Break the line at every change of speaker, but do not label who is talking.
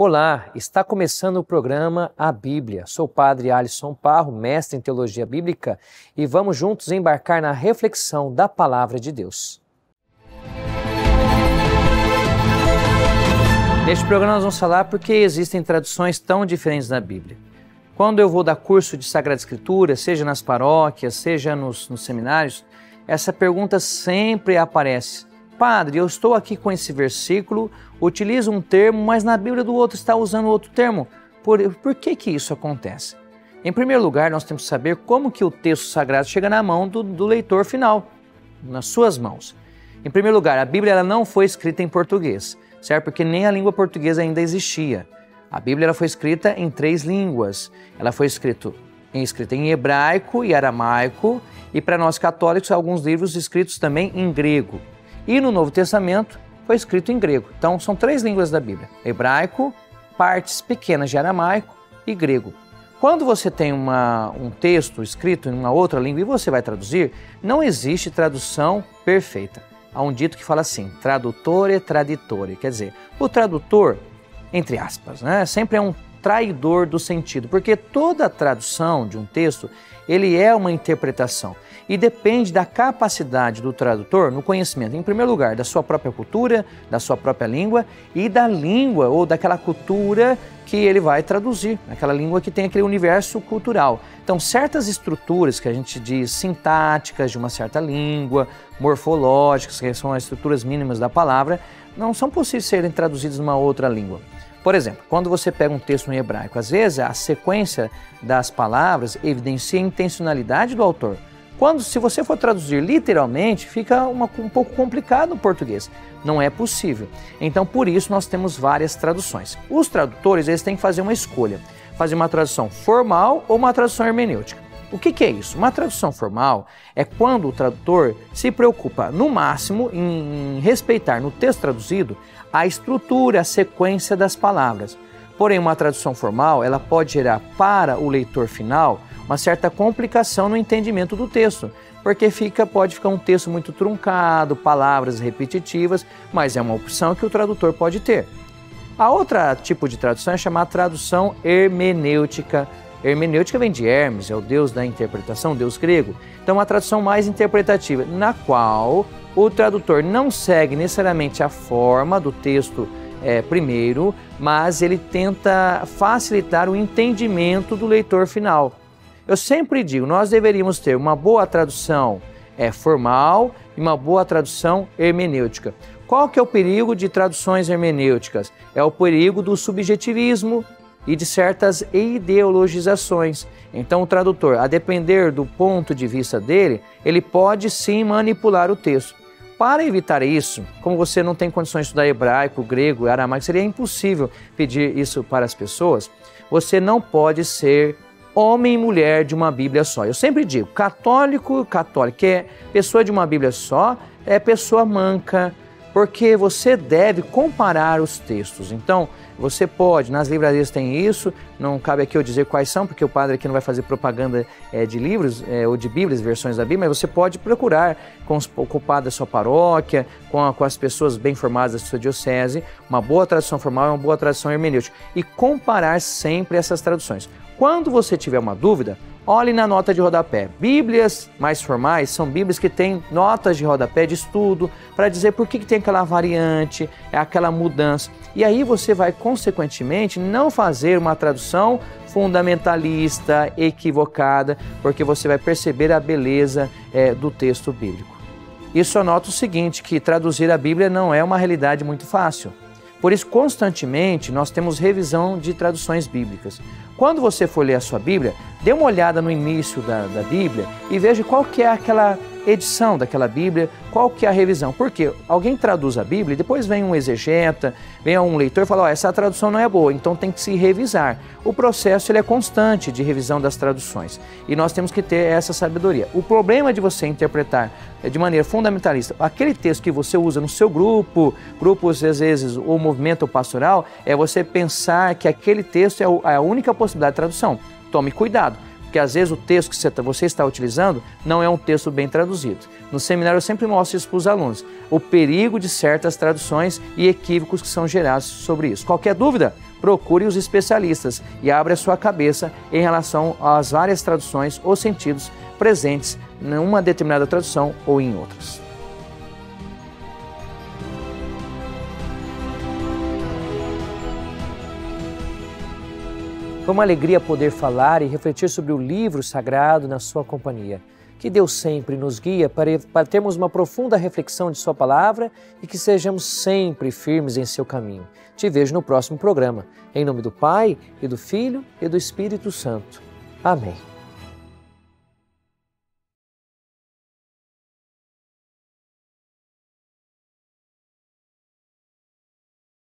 Olá, está começando o programa A Bíblia. Sou o Padre Alisson Parro, mestre em Teologia Bíblica, e vamos juntos embarcar na reflexão da Palavra de Deus. Neste programa nós vamos falar por que existem traduções tão diferentes na Bíblia. Quando eu vou dar curso de Sagrada Escritura, seja nas paróquias, seja nos seminários, essa pergunta sempre aparece. Padre, eu estou aqui com esse versículo, utilizo um termo, mas na Bíblia do outro está usando outro termo. Por que isso acontece? Em primeiro lugar, nós temos que saber como que o texto sagrado chega na mão do leitor final, nas suas mãos. Em primeiro lugar, a Bíblia ela não foi escrita em português, certo? Porque nem a língua portuguesa ainda existia. A Bíblia ela foi escrita em 3 línguas. Ela foi escrita em hebraico e aramaico, e para nós católicos, alguns livros escritos também em grego. E no Novo Testamento foi escrito em grego. Então são 3 línguas da Bíblia: hebraico, partes pequenas de aramaico e grego. Quando você tem um texto escrito em uma outra língua e você vai traduzir, não existe tradução perfeita. Há um dito que fala assim, tradutore traditore, quer dizer, o tradutor, entre aspas, sempre é um traidor do sentido, porque toda tradução de um texto, ele é uma interpretação e depende da capacidade do tradutor no conhecimento, em primeiro lugar, da sua própria cultura, da sua própria língua e da língua ou daquela cultura que ele vai traduzir, aquela língua que tem aquele universo cultural. Então, certas estruturas que a gente diz sintáticas de uma certa língua, morfológicas, que são as estruturas mínimas da palavra, não são possíveis serem traduzidas numa outra língua. Por exemplo, quando você pega um texto em hebraico, às vezes a sequência das palavras evidencia a intencionalidade do autor. Se você for traduzir literalmente, fica um pouco complicado no português. Não é possível. Então, por isso, nós temos várias traduções. Os tradutores, eles têm que fazer uma escolha. Fazer uma tradução formal ou uma tradução hermenêutica. O que é isso? Uma tradução formal é quando o tradutor se preocupa, no máximo, em respeitar no texto traduzido a estrutura, a sequência das palavras. Porém, uma tradução formal, ela pode gerar para o leitor final uma certa complicação no entendimento do texto, porque pode ficar um texto muito truncado, palavras repetitivas, mas é uma opção que o tradutor pode ter. A outra tipo de tradução é chamada tradução hermenêutica. Hermenêutica vem de Hermes, é o deus da interpretação, deus grego. Então, uma tradução mais interpretativa, na qual o tradutor não segue necessariamente a forma do texto primeiro, mas ele tenta facilitar o entendimento do leitor final. Eu sempre digo, nós deveríamos ter uma boa tradução formal e uma boa tradução hermenêutica. Qual que é o perigo de traduções hermenêuticas? É o perigo do subjetivismo e de certas ideologizações. Então o tradutor, a depender do ponto de vista dele, ele pode sim manipular o texto. Para evitar isso, como você não tem condições de estudar hebraico, grego, aramaico, seria impossível pedir isso para as pessoas, você não pode ser homem e mulher de uma Bíblia só. Eu sempre digo, católico, que é pessoa de uma Bíblia só, é pessoa manca, porque você deve comparar os textos. Então, você pode, nas livrarias tem isso, não cabe aqui eu dizer quais são, porque o padre aqui não vai fazer propaganda de livros ou de Bíblias, versões da Bíblia, mas você pode procurar com o padre da sua paróquia, com as pessoas bem formadas da sua diocese, uma boa tradução formal e uma boa tradução hermenêutica, e comparar sempre essas traduções. Quando você tiver uma dúvida, olhe na nota de rodapé. Bíblias mais formais são Bíblias que têm notas de rodapé de estudo para dizer por que tem aquela variante, aquela mudança. E aí você vai, consequentemente, não fazer uma tradução fundamentalista, equivocada, porque você vai perceber a beleza do texto bíblico. Isso anota o seguinte, que traduzir a Bíblia não é uma realidade muito fácil. Por isso, constantemente, nós temos revisão de traduções bíblicas. Quando você for ler a sua Bíblia, dê uma olhada no início da Bíblia e veja qual que é aquela edição daquela Bíblia, qual que é a revisão. Porque alguém traduz a Bíblia e depois vem um exegeta, vem um leitor e fala, essa tradução não é boa, então tem que se revisar. O processo ele é constante de revisão das traduções e nós temos que ter essa sabedoria. O problema de você interpretar de maneira fundamentalista aquele texto que você usa no seu grupos às vezes, ou movimento pastoral, é você pensar que aquele texto é a única possibilidade de tradução. Tome cuidado, porque às vezes o texto que você está utilizando não é um texto bem traduzido. No seminário eu sempre mostro isso para os alunos, o perigo de certas traduções e equívocos que são gerados sobre isso. Qualquer dúvida, procure os especialistas e abra a sua cabeça em relação às várias traduções ou sentidos presentes em uma determinada tradução ou em outras. Foi uma alegria poder falar e refletir sobre o livro sagrado na sua companhia. Que Deus sempre nos guie para termos uma profunda reflexão de sua palavra e que sejamos sempre firmes em seu caminho. Te vejo no próximo programa. Em nome do Pai, e do Filho, e do Espírito Santo. Amém.